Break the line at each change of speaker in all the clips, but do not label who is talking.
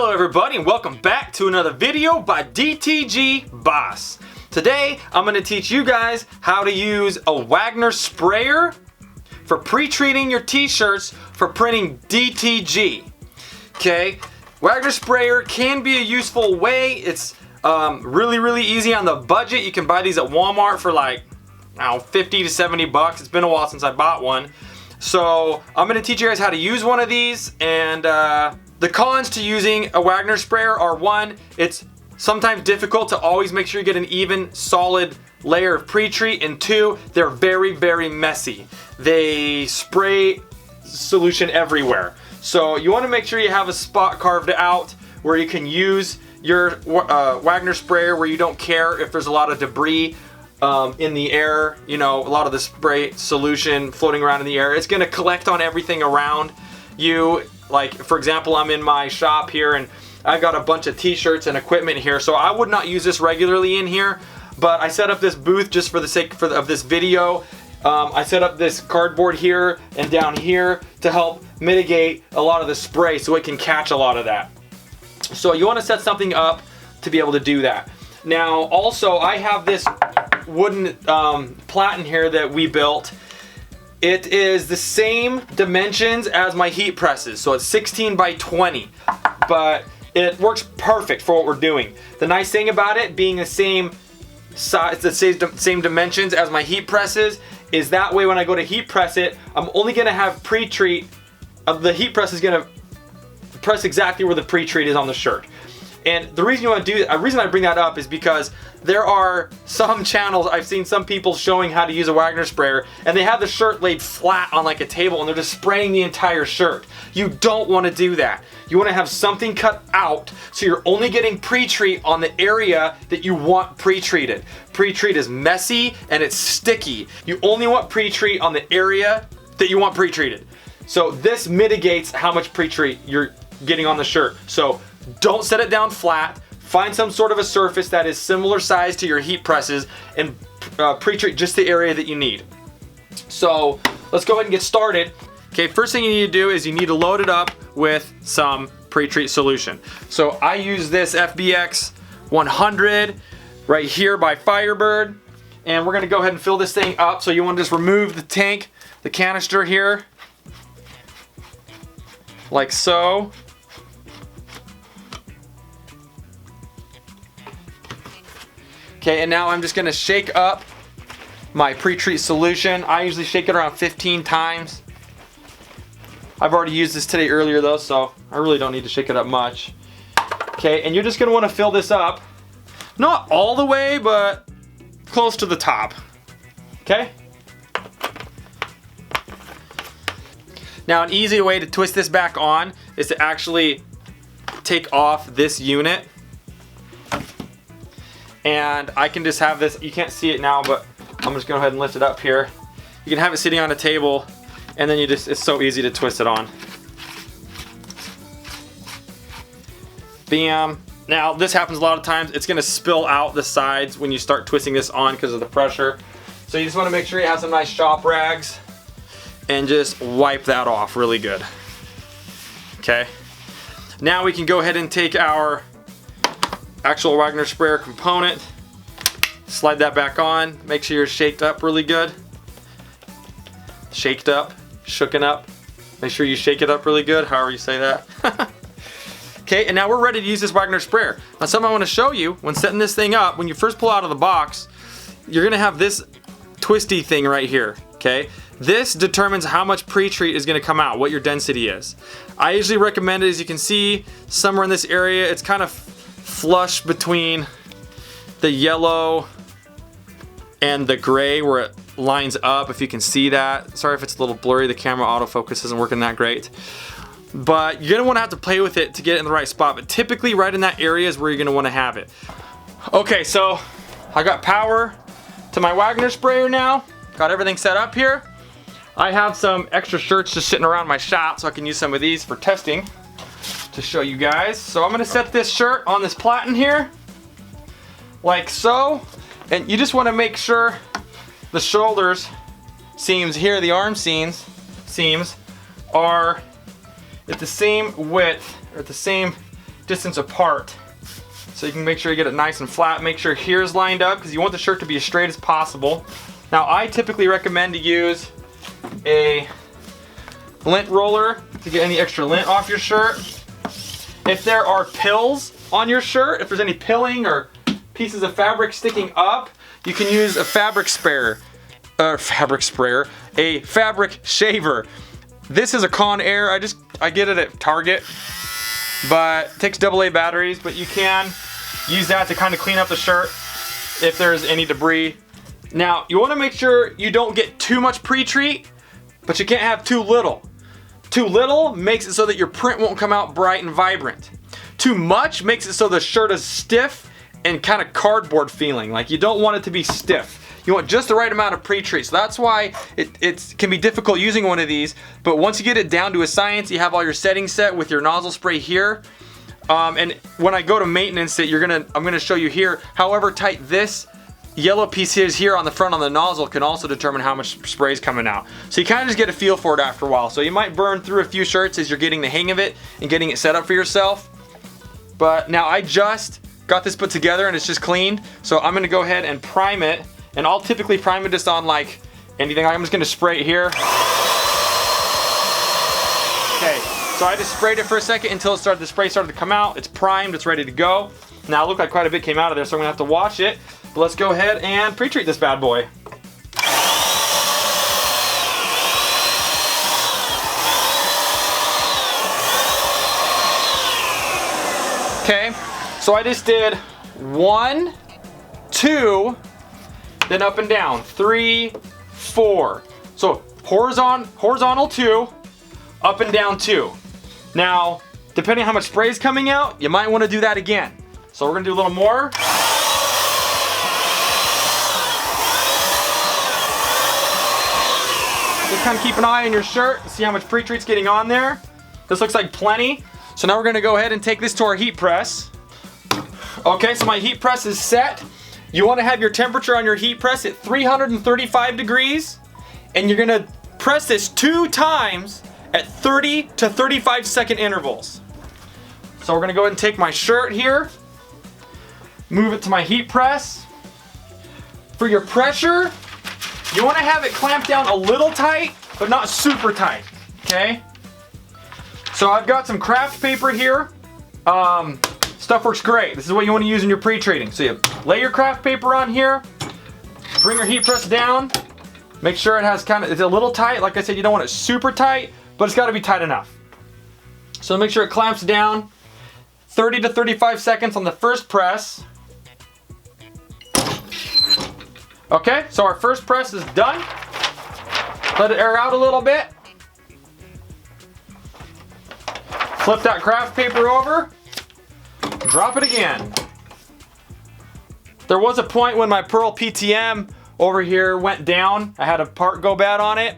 Hello everybody and welcome back to another video by DTG Boss. Today I'm going to teach you guys how to use a Wagner sprayer for pre-treating your t-shirts for printing DTG. Okay, Wagner sprayer can be a useful way. It's really easy on the budget. You can buy these at Walmart for like 50 to 70 bucks. It's been a while since I bought one. So I'm going to teach you guys how to use one of these, and the cons to using a Wagner sprayer are: one, it's sometimes difficult to always make sure you get an even solid layer of pre-treat, and two, they're very messy. They spray solution everywhere. So you want to make sure you have a spot carved out where you can use your Wagner sprayer where you don't care if there's a lot of debris in the air, you know, a lot of the spray solution floating around in the air. It's going to collect on everything around you. Like, for example, I'm in my shop here and I've got a bunch of t-shirts and equipment here, so I would not use this regularly in here, but I set up this booth just for the sake of this video. I set up this cardboard here and down here to help mitigate a lot of the spray so it can catch a lot of that. So you want to set something up to be able to do that. Now also, I have this wooden platen here that we built. It is the same dimensions as my heat presses, so it's 16 by 20, but it works perfect for what we're doing. The nice thing about it being the same size, the same dimensions as my heat presses, is that way when I go to heat press it, I'm only gonna have pre-treat. The heat press is gonna press exactly where the pre-treat is on the shirt. And the reason you want to do, reason I bring that up is because there are some channels, I've seen some people showing how to use a Wagner sprayer, and they have the shirt laid flat on like a table and they're just spraying the entire shirt. You don't want to do that. You want to have something cut out so you're only getting pre-treat on the area that you want pre-treated. Pre-treat is messy and it's sticky. You only want pre-treat on the area that you want pre-treated. So this mitigates how much pre-treat you're getting on the shirt. So don't set it down flat. Find some sort of a surface that is similar size to your heat presses and pre-treat just the area that you need. So let's go ahead and get started. Okay, first thing you need to do is you need to load it up with some pre-treat solution. So I use this FBX 100 right here by Firebird, and we're gonna go ahead and fill this thing up. So you want to just remove the tank, the canister here, like so. Okay, and now I'm just gonna shake up my pre-treat solution. I usually shake it around 15 times. I've already used this today earlier though, so I really don't need to shake it up much. Okay, and you're just gonna wanna fill this up. Not all the way, but close to the top. Okay? Now an easy way to twist this back on is to actually take off this unit. And I can just have this, you can't see it now, but I'm just gonna go ahead and lift it up here. You can have it sitting on a table, and then you just, it's so easy to twist it on. Bam. Now this happens a lot of times. It's gonna spill out the sides when you start twisting this on because of the pressure. So you just wanna make sure you have some nice shop rags and just wipe that off really good. Okay. Now we can go ahead and take our actual Wagner sprayer component, slide that back on, make sure you're shaked up really good. Shaked up, shooken up. Make sure you shake it up really good, however you say that. Okay, and now we're ready to use this Wagner sprayer. Now something I want to show you, when setting this thing up, when you first pull out of the box, you're gonna have this twisty thing right here, okay? This determines how much pre-treat is gonna come out, what your density is. I usually recommend it, as you can see, somewhere in this area. It's kind of flush between the yellow and the gray where it lines up, if you can see that. Sorry if it's a little blurry, the camera autofocus isn't working that great. But you're gonna wanna have to play with it to get it in the right spot, but typically right in that area is where you're gonna wanna have it. Okay, so I got power to my Wagner sprayer now. Got everything set up here. I have some extra shirts just sitting around my shop, so I can use some of these for testing to show you guys. So I'm gonna set this shirt on this platen here, like so. And you just wanna make sure the shoulders seams here, the arm seams are at the same width, or at the same distance apart. So you can make sure you get it nice and flat. Make sure here's lined up because you want the shirt to be as straight as possible. Now I typically recommend to use a lint roller to get any extra lint off your shirt. If there are pills on your shirt, if there's any pilling or pieces of fabric sticking up, you can use a fabric sprayer, a fabric shaver. This is a Conair. I get it at Target, but it takes AA batteries, but you can use that to kind of clean up the shirt if there's any debris. Now, you want to make sure you don't get too much pre-treat, but you can't have too little. Too little makes it so that your print won't come out bright and vibrant. Too much makes it so the shirt is stiff and kind of cardboard feeling. Like, you don't want it to be stiff. You want just the right amount of pre-treat. So that's why it can be difficult using one of these. But once you get it down to a science, you have all your settings set with your nozzle spray here. And when I go to maintenance it, I'm gonna show you here, however tight this yellow piece is here on the front on the nozzle can also determine how much spray is coming out. So you kind of just get a feel for it after a while. So you might burn through a few shirts as you're getting the hang of it and getting it set up for yourself. But now I just got this put together and it's just cleaned. So I'm gonna go ahead and prime it. And I'll typically prime it just on like anything. I'm just gonna spray it here. Okay, so I just sprayed it for a second until the spray started to come out. It's primed, it's ready to go. Now it looked like quite a bit came out of there, so I'm gonna have to wash it. But let's go ahead and pre-treat this bad boy. Okay, so I just did 1, 2, then up and down, 3, 4. So horizontal 2, up and down 2. Now, depending on how much spray is coming out, you might want to do that again. So we're gonna do a little more. Just kind of keep an eye on your shirt, see how much pre-treat's getting on there. This looks like plenty. So now we're gonna go ahead and take this to our heat press. Okay, so my heat press is set. You wanna have your temperature on your heat press at 335 degrees, and you're gonna press this 2 times at 30 to 35 second intervals. So we're gonna go ahead and take my shirt here, move it to my heat press. For your pressure, you wanna have it clamped down a little tight, but not super tight, okay? So I've got some craft paper here. Stuff works great. This is what you wanna use in your pre-treating. So you lay your craft paper on here, bring your heat press down, make sure it's a little tight. Like I said, you don't want it super tight, but it's gotta be tight enough. So make sure it clamps down 30 to 35 seconds on the first press. Okay, so our first press is done. Let it air out a little bit. Flip that craft paper over. Drop it again. There was a point when my Pearl PTM over here went down. I had a part go bad on it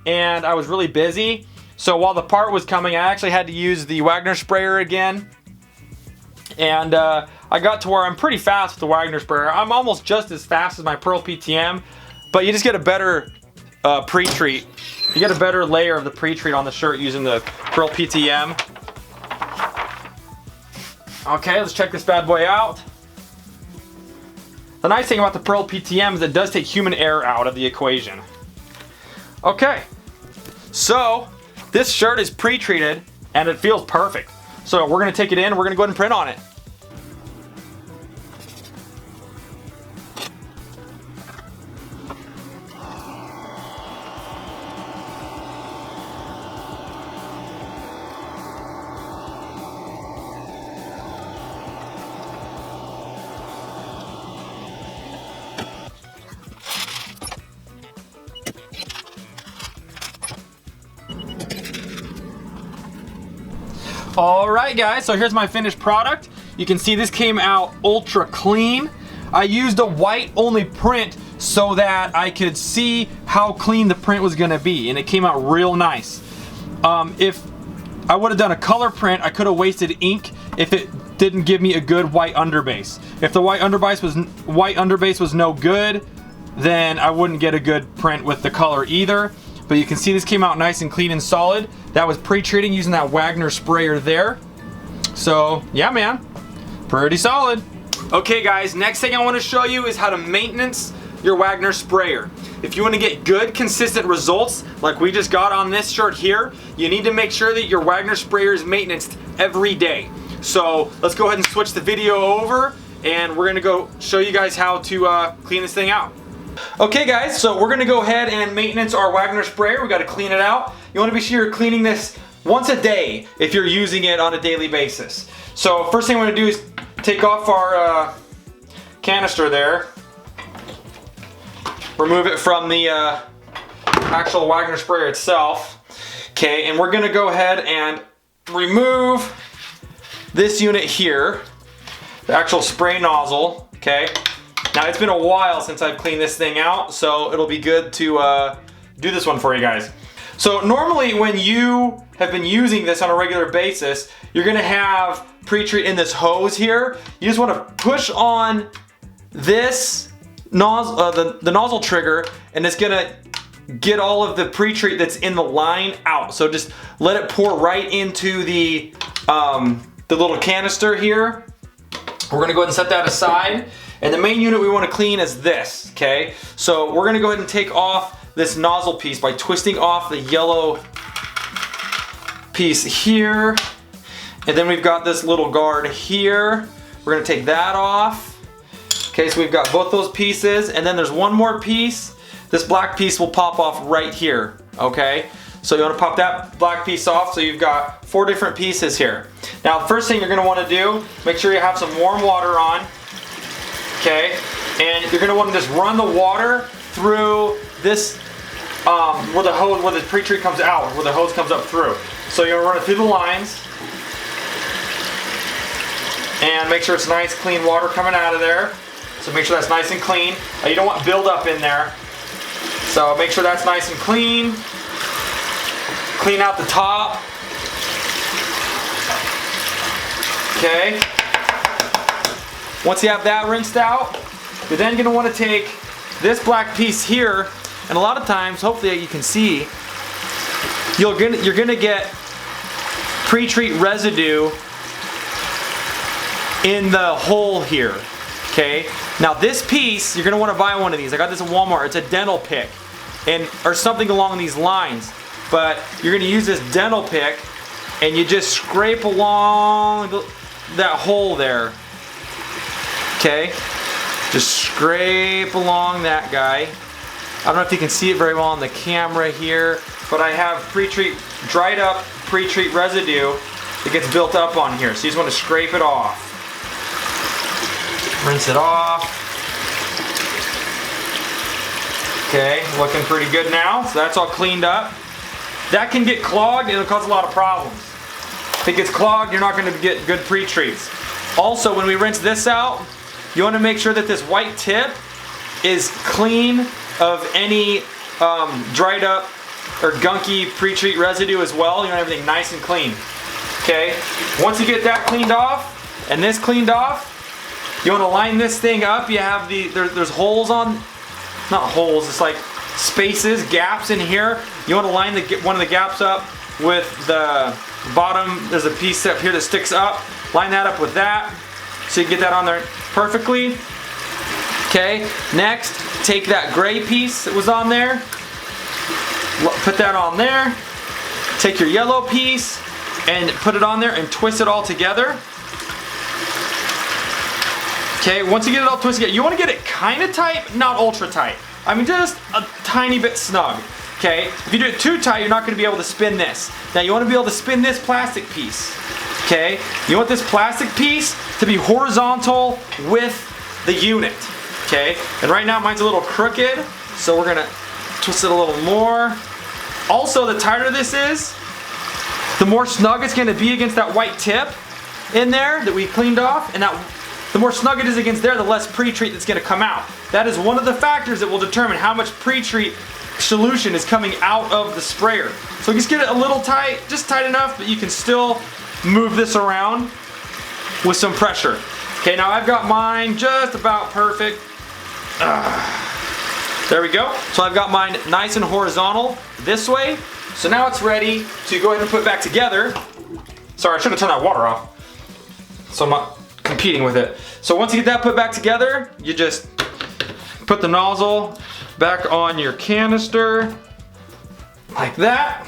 and I was really busy. So while the part was coming, I actually had to use the Wagner sprayer again. And I got to where I'm pretty fast with the Wagner sprayer. I'm almost just as fast as my Pearl PTM, but you just get a better pre-treat. You get a better layer of the pre-treat on the shirt using the Pearl PTM. Okay, let's check this bad boy out. The nice thing about the Pearl PTM is it does take human error out of the equation. Okay, so this shirt is pre-treated and it feels perfect. So we're gonna take it in, we're gonna go ahead and print on it. All right, guys, so here's my finished product. You can see this came out ultra clean. I used a white only print so that I could see how clean the print was gonna be, and it came out real nice. If I would have done a color print, I could have wasted ink if it didn't give me a good white underbase. If the white underbase was no good, then I wouldn't get a good print with the color either. But you can see this came out nice and clean and solid. That was pre-treating using that Wagner sprayer there. So yeah, man, pretty solid. Okay guys, next thing I want to show you is how to maintenance your Wagner sprayer. If you want to get good, consistent results like we just got on this shirt here, you need to make sure that your Wagner sprayer is maintained every day. So let's go ahead and switch the video over, and we're gonna go show you guys how to clean this thing out. Okay guys, so we're gonna go ahead and maintenance our Wagner sprayer. We gotta clean it out. You wanna be sure you're cleaning this once a day if you're using it on a daily basis. So first thing we're gonna do is take off our canister there. Remove it from the actual Wagner sprayer itself. Okay, and we're gonna go ahead and remove this unit here, the actual spray nozzle, okay? Now it's been a while since I've cleaned this thing out, so it'll be good to do this one for you guys. So normally when you have been using this on a regular basis, you're gonna have Pretreat in this hose here. You just wanna push on this nozzle, the nozzle trigger, and it's gonna get all of the Pretreat that's in the line out. So just let it pour right into the little canister here. We're gonna go ahead and set that aside. And the main unit we wanna clean is this, okay? So we're gonna go ahead and take off this nozzle piece by twisting off the yellow piece here. And then we've got this little guard here. We're gonna take that off. Okay, so we've got both those pieces, and then there's one more piece. This black piece will pop off right here, okay? So you wanna pop that black piece off, so you've got 4 different pieces here. Now, the first thing you're gonna wanna do, make sure you have some warm water on, okay? And you're gonna wanna just run the water through this, where the Pretreat comes out, where the hose comes up through. So you're gonna run it through the lines, and make sure it's nice, clean water coming out of there. So make sure that's nice and clean. You don't want buildup in there. So make sure that's nice and clean. Clean out the top. Okay. Once you have that rinsed out, you're then gonna wanna take this black piece here, and a lot of times, hopefully you can see, you're gonna get Pretreat residue in the hole here, okay? Now this piece, you're gonna wanna buy one of these. I got this at Walmart. It's a dental pick, or something along these lines. But you're gonna use this dental pick, and you just scrape along that hole there, okay? Just scrape along that guy. I don't know if you can see it very well on the camera here, but I have dried up Pretreat residue that gets built up on here. So you just wanna scrape it off. Rinse it off. Okay, looking pretty good now. So that's all cleaned up. That can get clogged and it'll cause a lot of problems. If it gets clogged, you're not going to get good Pretreats. Also, when we rinse this out, you want to make sure that this white tip is clean of any dried up or gunky Pretreat residue as well. You want everything nice and clean. Okay, once you get that cleaned off and this cleaned off, you want to line this thing up. You have there's holes on, not holes, it's like spaces, gaps in here. You want to line one of the gaps up with the bottom. There's a piece up here that sticks up. Line that up with that, so you can get that on there perfectly. Okay, next, take that gray piece that was on there, put that on there. Take your yellow piece and put it on there and twist it all together. Okay, once you get it all twisted together, you want to get it kind of tight, not ultra tight. I mean, just a tiny bit snug. Okay, if you do it too tight, you're not going to be able to spin this. Now you want to be able to spin this plastic piece. Okay, you want this plastic piece to be horizontal with the unit. Okay, and right now mine's a little crooked, so we're going to twist it a little more. Also, the tighter this is, the more snug it's going to be against that white tip in there that we cleaned off, and the more snug it is against there, the less Pretreat that's going to come out. That is one of the factors that will determine how much Pretreat solution is coming out of the sprayer. So just get it a little tight, just tight enough that you can still move this around with some pressure. Okay, now I've got mine just about perfect. There we go. So I've got mine nice and horizontal this way. So now it's ready to go ahead and put back together. Sorry, I should have turned that water off. so I'm not competing with it. So once you get that put back together, you just put the nozzle back on your canister like that.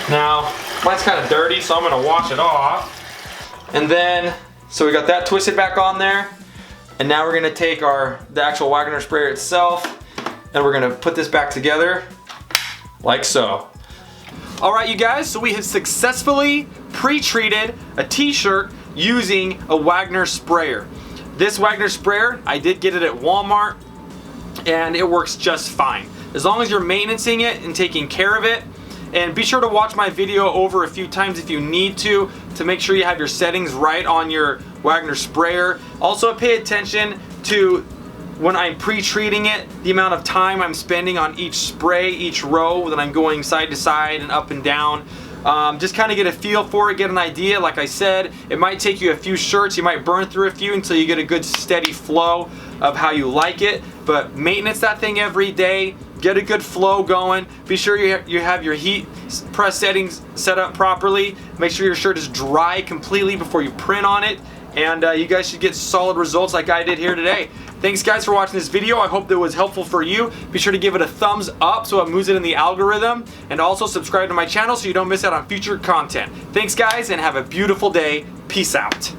Now, mine's kind of dirty, so I'm gonna wash it off. And then, so we got that twisted back on there. And now we're gonna take the actual Wagner sprayer itself, and we're gonna put this back together like so. All right, you guys, so we have successfully pre-treated a t-shirt using a Wagner sprayer. This Wagner sprayer, I did get it at Walmart, and it works just fine. As long as you're maintaining it and taking care of it. And be sure to watch my video over a few times if you need to make sure you have your settings right on your Wagner sprayer. Also pay attention to when I'm pre-treating it, the amount of time I'm spending on each spray, each row that I'm going side to side and up and down. Just kind of get a feel for it, get an idea. Like I said, it might take you a few shirts, you might burn through a few until you get a good steady flow of how you like it. But maintenance that thing every day, get a good flow going. Be sure you have your heat press settings set up properly. Make sure your shirt is dry completely before you print on it. And you guys should get solid results like I did here today. Thanks guys for watching this video. I hope that was helpful for you. Be sure to give it a thumbs up so it moves it in the algorithm. And also subscribe to my channel so you don't miss out on future content. Thanks guys, and have a beautiful day. Peace out.